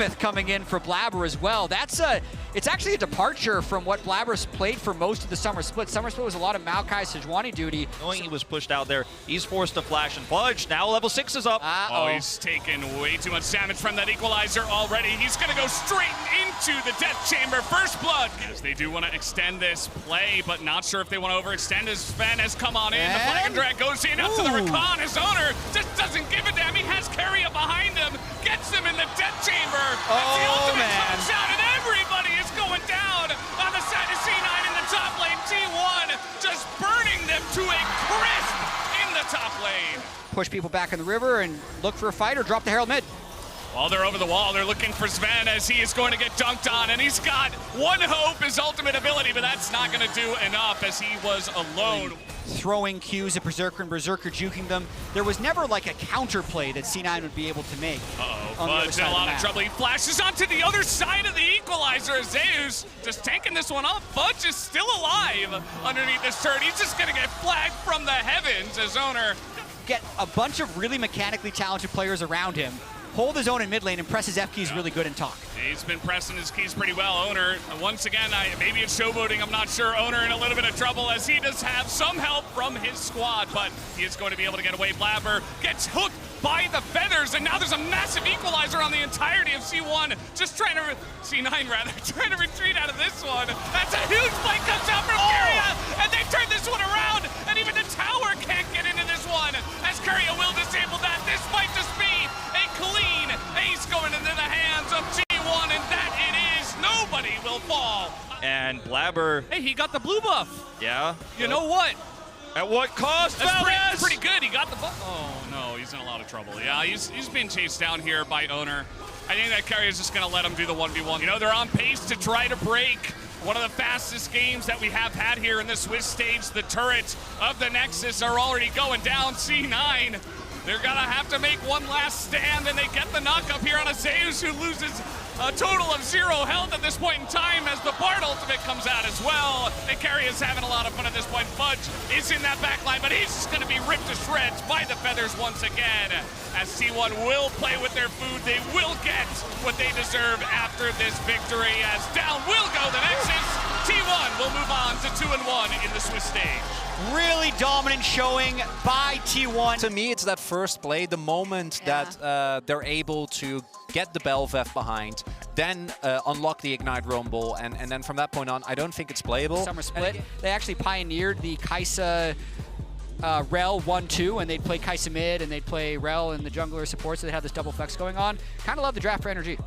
Elizabeth coming in for Blabber as well. It's actually a departure from what Blabber's played for most of the summer split. Summer split was a lot of Maokai Sejuani duty. Knowing he was pushed out there, he's forced to flash and fudge. Now level 6 is up. Oh, he's taken way too much damage from that equalizer already. He's gonna go straight into the death chamber. First blood. As they do want to extend this play, but not sure if they want to overextend as Sven has come on in. The flag and drag goes in up to the Rakan. His owner just doesn't give a damn. He has Keria behind him, gets him in the death chamber. As the ultimate comes out and everybody is going down on the side of C9 in the top lane. T1 just burning them to a crisp in the top lane. Push people back in the river and look for a fight or drop the Herald mid. While they're over the wall, they're looking for Sven as he is going to get dunked on, and he's got one hope, his ultimate ability, but that's not going to do enough as he was alone. Throwing Qs at Berserker and Berserker juking them. There was never like a counterplay that C9 would be able to make. Fudge in a lot of trouble. He flashes onto the other side of the equalizer. Zeus just tanking this one off. Fudge is still alive underneath this turret. He's just going to get flagged from the heavens as owner. Get a bunch of really mechanically talented players around him. Hold his own in mid lane and press his F keys really good and talk. He's been pressing his keys pretty well. Owner, once again, maybe it's showboating, I'm not sure. Owner in a little bit of trouble as he does have some help from his squad, but he is going to be able to get away. Blabber gets hooked by the feathers, and now there's a massive equalizer on the entirety of C1. Just trying to, C9 rather, trying to retreat out of this one. That's a huge fight comes out from Keria, and they turn this one around, and even the tower can't get into this one, as Keria will disable that. This might just be a clean ace going into the hands of T1, and that it is. Nobody will fall. And Blabber. Hey, he got the blue buff. Yeah. You know what? At what cost, That's pretty good. He got the buff. Oh, no, he's in a lot of trouble. Yeah, he's being chased down here by Owner. I think that Keria is just going to let him do the 1v1. You know, they're on pace to try to break one of the fastest games that we have had here in the Swiss stage. The turrets of the Nexus are already going down. C9. They're gonna have to make one last stand, and they get the knock up here on a Zeus who loses a total of 0 health at this point in time as the Bard ultimate comes out as well. And Keria is having a lot of fun at this point. Fudge is in that backline, but he's just gonna be ripped to shreds by the feathers once again. As T1 will play with their food, they will get what they deserve after this victory. As down will go the Nexus. T1 will move on to 2-1 in the Swiss stage. Really dominant showing by T1. To me, it's that first play, the moment that they're able to get the Belvev behind, then unlock the Ignite Rumble, and then from that point on, I don't think it's playable. Summer split. They actually pioneered the Kai'Sa Rel 1-2, and they'd play Kai'Sa mid, and they'd play Rel and the jungler support, so they had this double flex going on. Kind of love the draft for energy.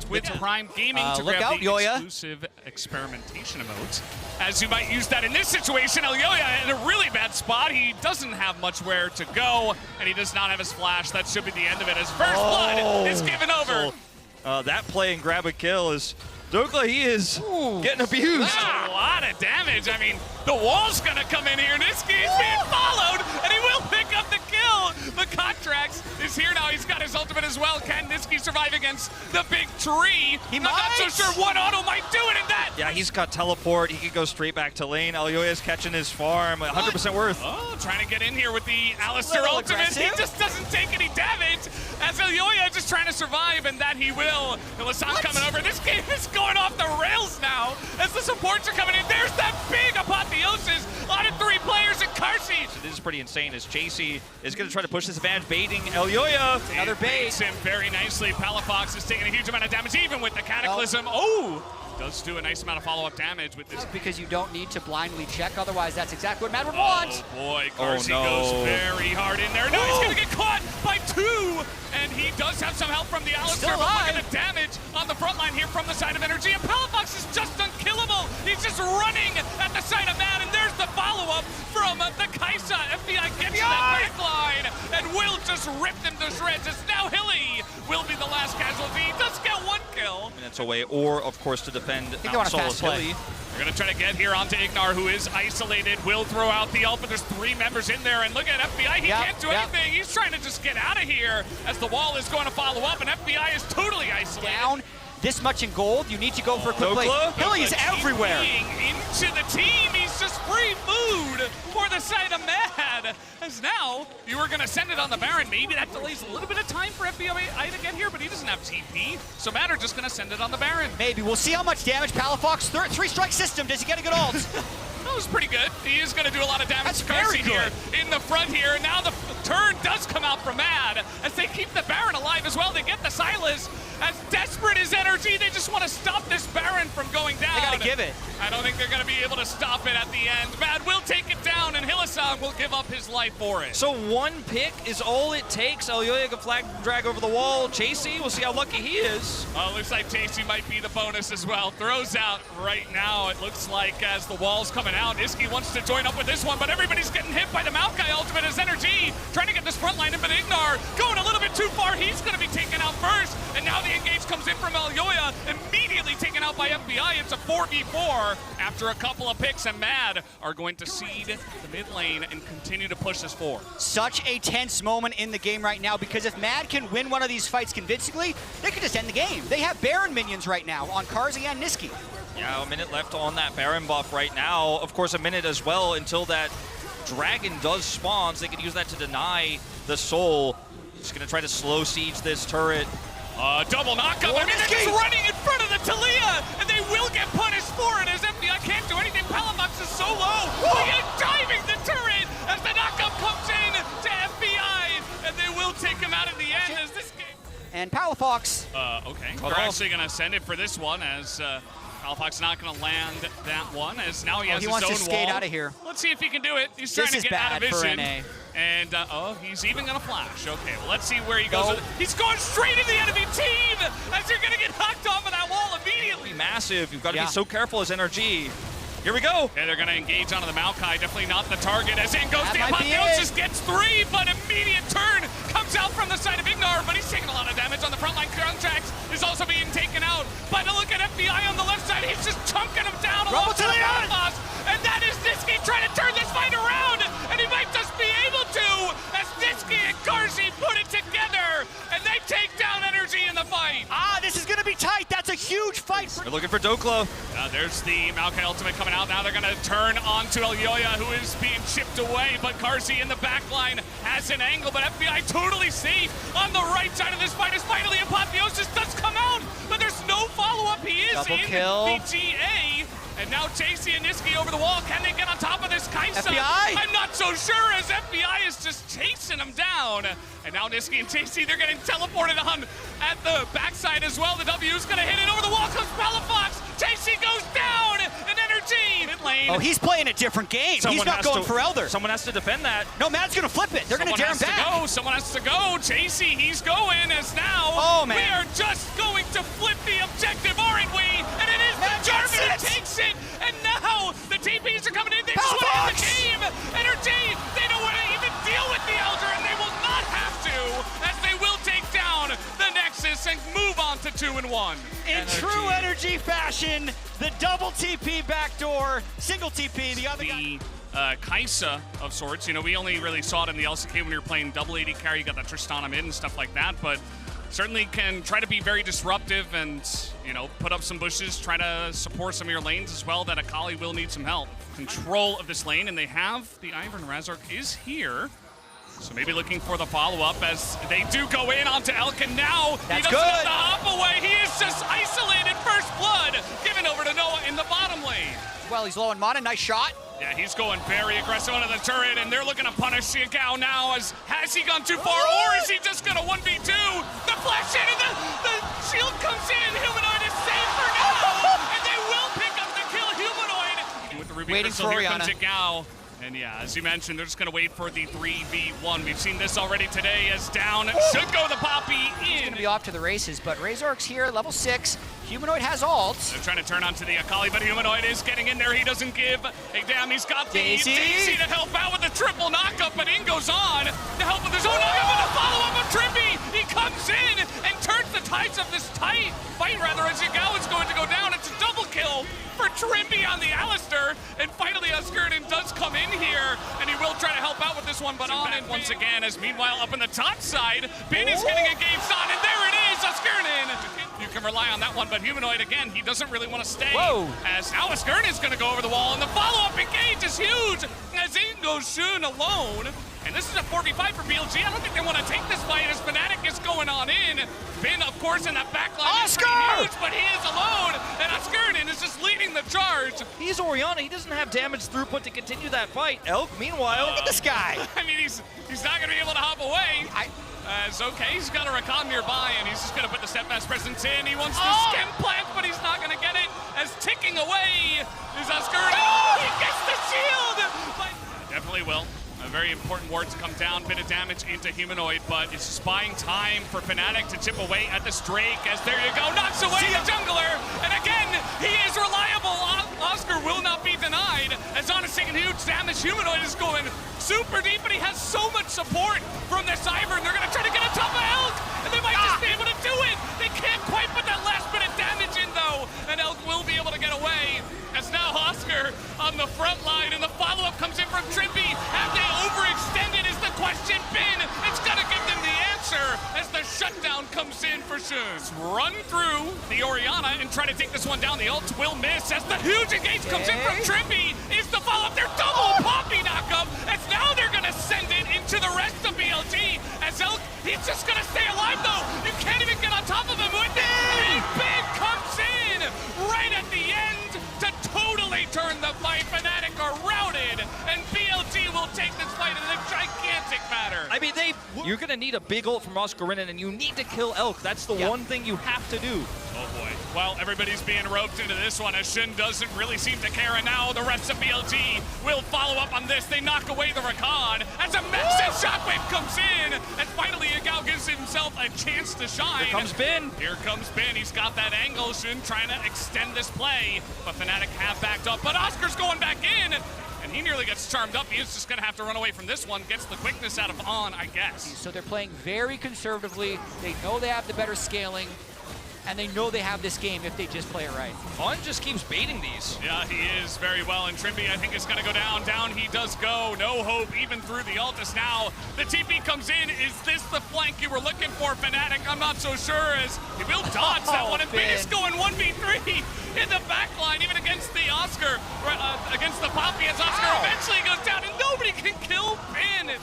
With Prime Gaming to look grab out, the Yoya. exclusive experimentation emote. As you might use that in this situation, Yoya in a really bad spot. He doesn't have much where to go, and he does not have his flash. That should be the end of it as First Blood is given over. So, that play and grab a kill is, Dokla, he is getting abused. That's a lot of damage. I mean, the wall's gonna come in here. Niski is being followed, and he will pick up the kill. The Contracts is here now. He's got his ultimate as well. Can Niski survive against the big tree? I'm not so sure one auto might do it in that. Yeah, he's got teleport. He could go straight back to lane. Elyoya's catching his farm. 100% worth. Oh, trying to get in here with the Alistar ultimate. He just doesn't take any damage as Elyoya just trying to survive, and that he will. And Lasan coming over. This game is going off the rails now as the supports are coming in. There's that big apotheosis on 3 players in Karsi. So this is pretty insane as Chasey is going to try to push this advantage, baiting Elyoya. Another bait. Him very nicely. Palafox is taking a huge amount of damage, even with the Cataclysm. Oh! Does do a nice amount of follow-up damage with this. Because you don't need to blindly check, otherwise that's exactly what Madrid wants. Oh boy, Karsi goes very hard in there. No, he's gonna get caught by 2! And he does have some help from the Alistar, but look at the damage on the front line here from the side of Energy. And Palafox is just unkillable. He's just running at the side of Mad, and there's the follow-up from the Kai'Sa. FBI gets to that backline, and will just rip them to shreds. It's now Hilly will be the last casualty. He does get 1 kill. Minutes away, or of course to defend Mount Solus Hilly. They're gonna try to get here onto Ignar, who is isolated. Will throw out the ult, but there's 3 members in there. And look at FBI, he can't do anything. He's trying to just get out of here as the wall is going to follow up, and FBI is totally isolated. Down this much in gold, you need to go for a quick play. Hilly is everywhere. Into the team, he's just free food. for the side of Mad. As now, you were going to send it on the Baron. Maybe that delays a little bit of time for FBI to get here, but he doesn't have TP. So Mad are just going to send it on the Baron. Maybe. We'll see how much damage Palafox, three-strike system. Does he get a good ult? That was pretty good. He is going to do a lot of damage. That's to Carsey very good. here in the front here. And now the turn does come out from Mad as they keep the Baron alive as well. They get the Silas. As desperate as energy, they just want to stop this Baron from going down. They gotta give it. I don't think they're going to be able to stop it at the end. Mad will take it down, and Hylissang will give up his life for it. So one pick is all it takes. Elyoya can flag drag over the wall. Chasey, we'll see how lucky he is. Well, it looks like Chasey might be the bonus as well. Throws out right now, it looks like, as the wall's coming out. Iski wants to join up with this one, but everybody's getting hit by the Maokai ultimate as energy. Trying to get this front line in, but Ignar going a little bit too far. He's going to be taken out first, and now the engage comes in from Elyoya, immediately taken out by FBI. It's a 4v4 after a couple of picks, and Mad are going to seed the mid lane and continue to push this forward. Such a tense moment in the game right now, because if Mad can win one of these fights convincingly, they could just end the game. They have Baron minions right now on Carsey and Niski. Yeah, a minute left on that Baron buff right now. Of course, a minute as well until that Dragon does spawn, so they can use that to deny the Soul. Just gonna try to slow siege this turret. Double knockup. I mean, they're just running in front of the Talia, and they will get punished for it as FBI can't do anything. Palafox is so low. He is diving the turret as the knockup comes in to FBI, and they will take him out in the end as this game. And Palafox. Okay. We're actually going to send it for this one as Palafox not going to land that one as now he has his own wall. He wants to skate out of here. Let's see if he can do it. He's trying to get out of vision. NA. And, he's even going to flash. Okay, well, let's see where he goes. He's going straight into the enemy team as you're going to get knocked off of that wall immediately. Massive. You've got to be so careful as NRG. Here we go. And they're going to engage onto the Maokai. Definitely not the target as in goes the Apotheosis. Gets 3, but immediate turn comes out from the side of Ignar, but he's taking a lot of damage on the front line. Contracts is also being taken out. But look at FBI on the left side. He's just chunking him down along with Palafox. And that is Niski trying to turn this fight around. And he might just be able to as Niski and Carsey put it together. And they take down energy in the fight. This is going to be tight. That's a huge fight. They're looking for Doklo. There's the Maokai ultimate coming out. Now they're going to turn onto Elyoya, who is being chipped away. But Carsey in the back line has an angle. But FBI totally safe on the right side of this fight as finally Apotheosis does come out. But there's no follow-up. He is Double in kill. BGA. And now Chasey and Niski over the wall. Can they get on top of this Kaisa? FBI? I'm not so sure as FBI is just chasing him down. And now Niski and Chasey, they're getting teleported on at the backside as well. The W is going to hit it over the wall. Comes Palafox. Chasey goes down. And energy. Mid lane. Oh, he's playing a different game. He's not going for Elder. Someone has to defend that. No, Mad's going to flip it. They're going to dare him back. Someone has to go. Chasey, he's going as now. We are just going to flip the objective, aren't we? And it is the German who takes it. And now the TPs are coming in. They just want to end the game. Energy, they don't want to even deal with the Elder, and they will not have to, as they will take down the Nexus and move on to 2-1. In true energy fashion, the double TP backdoor, single TP, the other guy. Kaisa of sorts. You know, we only really saw it in the LCK when we were playing double AD carry. You got that Tristana mid and stuff like that, but certainly can try to be very disruptive and, you know, put up some bushes, try to support some of your lanes as well, that Akali will need some help. Control of this lane, and they have the Ivern. Razork is here. So maybe looking for the follow-up as they do go in onto Elkin now. He doesn't have the hop away. He is just isolated. First blood given over to Noah in the bottom lane. Well, he's low in mana. Nice shot. Yeah, he's going very aggressive onto the turret, and they're looking to punish Xiagao now. Has he gone too far, or is he just going to 1v2? The flash in, and the shield comes in. Humanoid is safe for now, and they will pick up the kill. Humanoid with the Ruby Crystal. Here comes Xiagao. And yeah, as you mentioned, they're just going to wait for the 3v1. We've seen this already today as down should go the Poppy in. It's going to be off to the races, but Razork's here, level 6. Humanoid has ult. They're trying to turn onto the Akali, but Humanoid is getting in there. He doesn't give a damn. He's got the Daisy to help out with the triple knockup, but in goes on to help with his own knockup and the follow-up of Trippy. He comes in and turns the tides of this tight fight, rather, as Xiagao is going to go down. It's a double kill for Trippy on the Alistair, and finally Askernan does come in here, and he will try to help out with this one, but on and once again, as meanwhile up in the top side, Bin is getting engaged on, and there it is, Askernan. You can rely on that one, but Humanoid, again, he doesn't really want to stay. Whoa. As now Askern is going to go over the wall, and the follow-up engage is huge as Ingo Shun alone. And this is a 4v5 for BLG. I don't think they want to take this fight as Fnatic is going on in. Bin, of course, in that backline is pretty huge, but he is alone, and Askerden is just leading the charge. He's Orianna. He doesn't have damage throughput to continue that fight. Elk, meanwhile, look at this guy. I mean, he's not going to be able to hop away. Okay, he's got a Rakan nearby, and he's just going to put the steadfast presence in. He wants the stem plant, but he's not going to get it. As ticking away is Askerden. Oh, he gets the shield! But definitely will. A very important ward to come down, bit of damage into Humanoid, but it's just buying time for Fnatic to chip away at this Drake, as there you go, knocks away the jungler, and again, he is reliable. Oscar will not be denied, as Honest taking huge damage. Humanoid is going super deep, and he has so much support from this Ivern. They're gonna try to get on top of Elk, and they might just be able to do it. They can't quite put that last bit of damage in though, and Elk will be able to get away. As now Oscar on the front line, and the follow-up comes in from Trippy. Have they overextended is the question. Bin, it's gonna give them the answer as the shutdown comes in for Shun. Run through the Orianna and try to take this one down. The ult will miss as the huge engage comes in from Trippy. Is the follow-up, their double Poppy knockup, as now they're gonna send it into the rest of BLG. As Elk, he's just gonna stay alive though. You can't even get on top of him with it. And Bin comes in right at the end to totally turn the fight. Fnatic are routed, and BLG will take this fight in a gigantic manner. I mean, you're going to need a big ult from Askerden, and you need to kill Elk. That's the one thing you have to do. Oh boy. Well, everybody's being roped into this one as Shin doesn't really seem to care, and now the rest of BLG will follow up on this. They knock away the Rakan as a massive shockwave comes in, and finally Yagao gives himself a chance to shine. Here comes Bin. Here comes Bin. He's got that angle. Shin trying to extend this play, but Fnatic have backed up. But Oscar's going back in, and he nearly gets charmed up. He is just going to have to run away from this one. Gets the quickness out of On, I guess. So they're playing very conservatively. They know they have the better scaling, and they know they have this game if they just play it right. On just keeps baiting these. Yeah, he is very well, and Trimby, I think, is going to go down. Down he does go. No hope, even through the Altus now. The TP comes in. Is this the flank you were looking for, Fnatic? I'm not so sure, as he will dodge that one. And Bin is going 1v3 in the back line, even against the Oscar, against the Poppy, as Oscar eventually goes down, and nobody can kill Bin.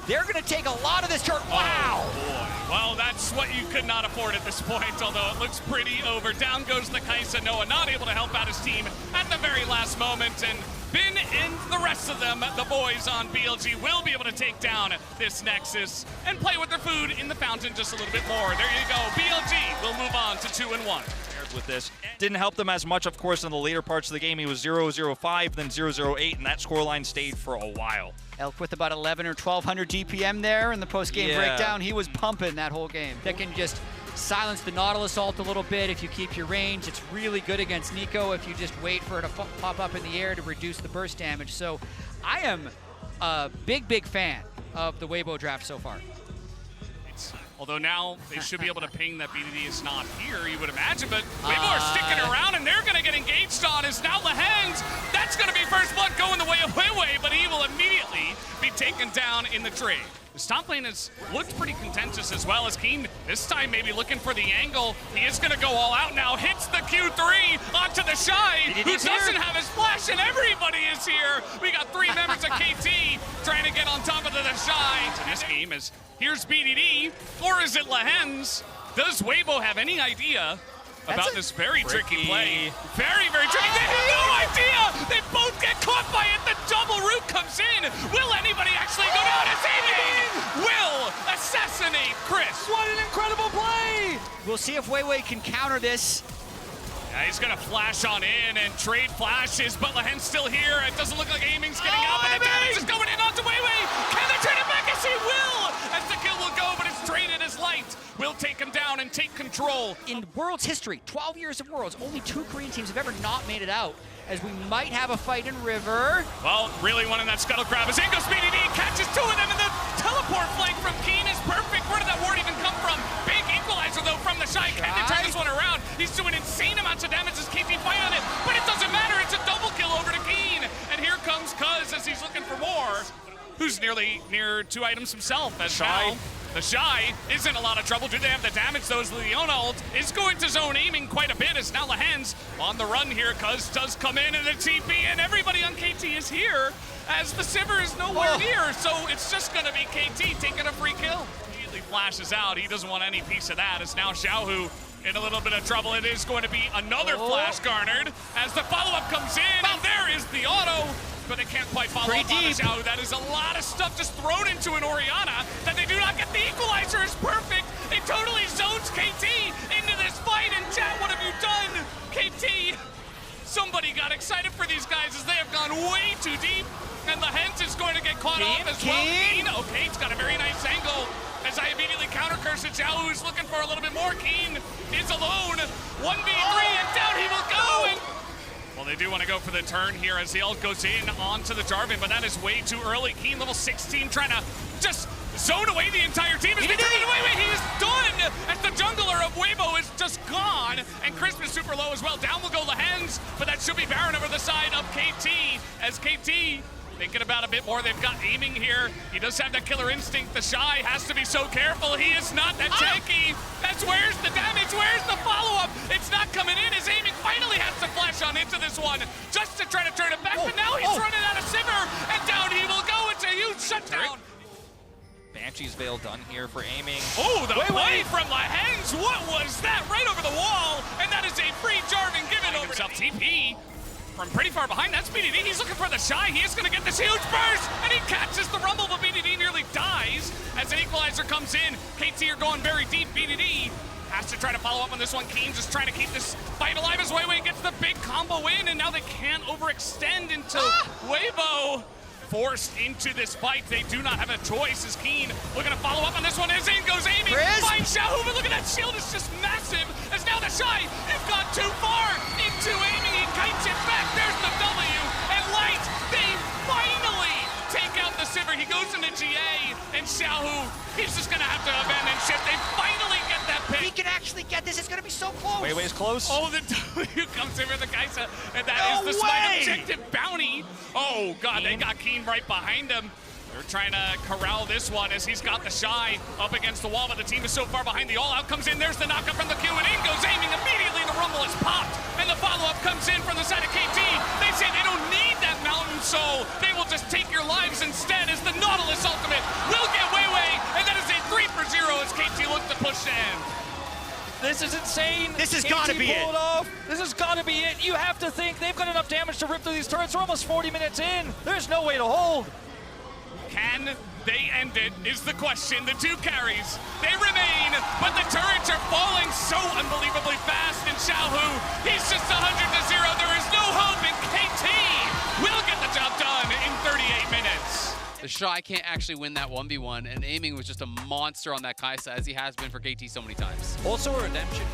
They're going to take a lot of this turn. Wow! Oh, boy. Well, that's what you could not afford at this point, although it looks pretty over. Down goes the Kai'Sa. Noah not able to help out his team at the very last moment, and Bin and the rest of them, the boys on BLG, will be able to take down this Nexus and play with their food in the fountain just a little bit more. There you go. BLG will move on to 2-1. With this. Didn't help them as much, of course, in the later parts of the game. He was 0-0-5, then 0-0-8, and that scoreline stayed for a while. Elk with about 11 or 1200 DPM there in the post-game breakdown. He was pumping that whole game. That can just silence the Nautilus ult a little bit if you keep your range. It's really good against Nico if you just wait for it to pop up in the air to reduce the burst damage. So I am a big fan of the Weibo draft so far. Although now they should be able to ping that BDD is not here, you would imagine, but Weibo are sticking around, and they're going to get engaged on as now Lehengs, that's going to be first blood going the way of Weiwei, but he will immediately be taken down in the trade. His top lane has looked pretty contentious, as well as Keen this time maybe looking for the angle. He is going to go all out now, hits the Q3 onto the Shy, who doesn't have his flash, and everybody is here. We got 3 members of KT trying to get on top of the Shy. This game is, here's BDD, or is it Lehengs? Does Weibo have any idea about this very tricky play? Very tricky. They have no idea! They both get caught by it. The double root comes in. Will anybody actually go down as Aiming will assassinate Chris? What an incredible play! We'll see if Weiwei can counter this. Yeah, he's gonna flash on in and trade flashes, but Lehen's still here. It doesn't look like Aiming's getting out, but the damage is going in onto Weiwei. Can they trade it back? Yes, he will! As the kill will go, but it's traded as Light will take him down and take control. In Worlds history, 12 years of Worlds, only 2 Korean teams have ever not made it out, as we might have a fight in River. Well, really wanting that scuttle crab as Ingo BDD catches 2 of them, and the teleport flank from Keen is perfect. Where did that ward even come from? Big equalizer, though, from the Shy. Can they turn this one around? He's doing insane amounts of damage as KT fight on it, but it doesn't matter. It's a double kill over to Keen. And here comes Cuz as he's looking for more. Who's nearly near 2 items himself, as Shy. now The Shy is in a lot of trouble. Do they have the damage, though, as Leona ult is going to zone aiming quite a bit, as now Lahen's on the run here. Cuz does come in and the TP, and everybody on KT is here, as the Sivir is nowhere near, so it's just gonna be KT taking a free kill. Immediately flashes out, he doesn't want any piece of that, as now Xiaohu in a little bit of trouble. It is going to be another flash garnered, as the follow-up comes in, and there is the auto. But they can't quite follow up on the Xiao. That is a lot of stuff just thrown into an Orianna that they do not get. The equalizer is perfect. It totally zones KT into this fight. And chat, what have you done? KT, somebody got excited for these guys as they have gone way too deep. And the Hens is going to get caught off as well. Keen, okay, it's got a very nice angle. As I immediately counter curse it, Xiao, who's looking for a little bit more. Keen is alone. 1v3 and down he will go. And well, they do want to go for the turn here as the ult goes in onto the Jarvan, but that is way too early. Keen, level 16, trying to just zone away the entire team. As they turn it away, he is done! As the jungler of Weibo is just gone, and Crisp is super low as well. Down will go Lahen's, but that should be Baron over the side of KT, as KT thinking about a bit more. They've got aiming here. He does have that killer instinct. The Shy has to be so careful. He is not that tanky. That's where's the damage? Where's the follow-up? It's not coming in. His aiming finally has to flash on into this one just to try to turn it back. But now he's running out of Sivir, and down he will go. It's a huge shutdown. Banshee's Veil done here for aiming. Oh, the play from Lahen's. What was that? Right over the wall. And that is a free Jarvan given over himself. TP from pretty far behind. That's BDD. He's looking for the Shy. He is going to get this huge burst, and he catches the rumble, but BDD nearly dies as an equalizer comes in. KT are going very deep. BDD has to try to follow up on this one. Keen just trying to keep this fight alive as Weiwei gets the big combo in, and now they can't overextend into Weibo. Forced into this fight. They do not have a choice as Keen looking to follow up on this one. As in goes aiming. Finds Xiaohu, but look at that shield. It's just massive. As now the Shy have gone too far into aiming. He kites it back. There's the W. And Light, they finally take out the Sivir. He goes into GA, and Xiaohu, he's just going to have to abandon ship. They finally get that pick. He can actually get this. It's going to be so close. Weiwei's close. Oh, the W comes in with the Kaisa, and that is the smite objective bounty. Oh, God, they got Keen right behind him. They're trying to corral this one as he's got the Shy up against the wall, but the team is so far behind. The all-out comes in. There's the knockup from the Q, and in goes aiming. Immediately, the rumble is popped, and the follow-up comes in from the side of KT. They say they don't need that Mountain Soul. They will just take your lives instead as the Nautilus ultimate will get Weiwei, and that is a 3-0 as KT looks to push in. This is insane. This has got to be it. This has got to be it. You have to think they've got enough damage to rip through these turrets. We're almost 40 minutes in. There's no way to hold. Can they end it is the question. The two carries, they remain, but the turrets are falling so unbelievably fast. And Xiaohu, he's just 100-0. There is no hope, and KT will get the job done in 38 minutes. The Shy can't actually win that 1v1, and aiming was just a monster on that Kaisa, as he has been for KT so many times. Also a redemption.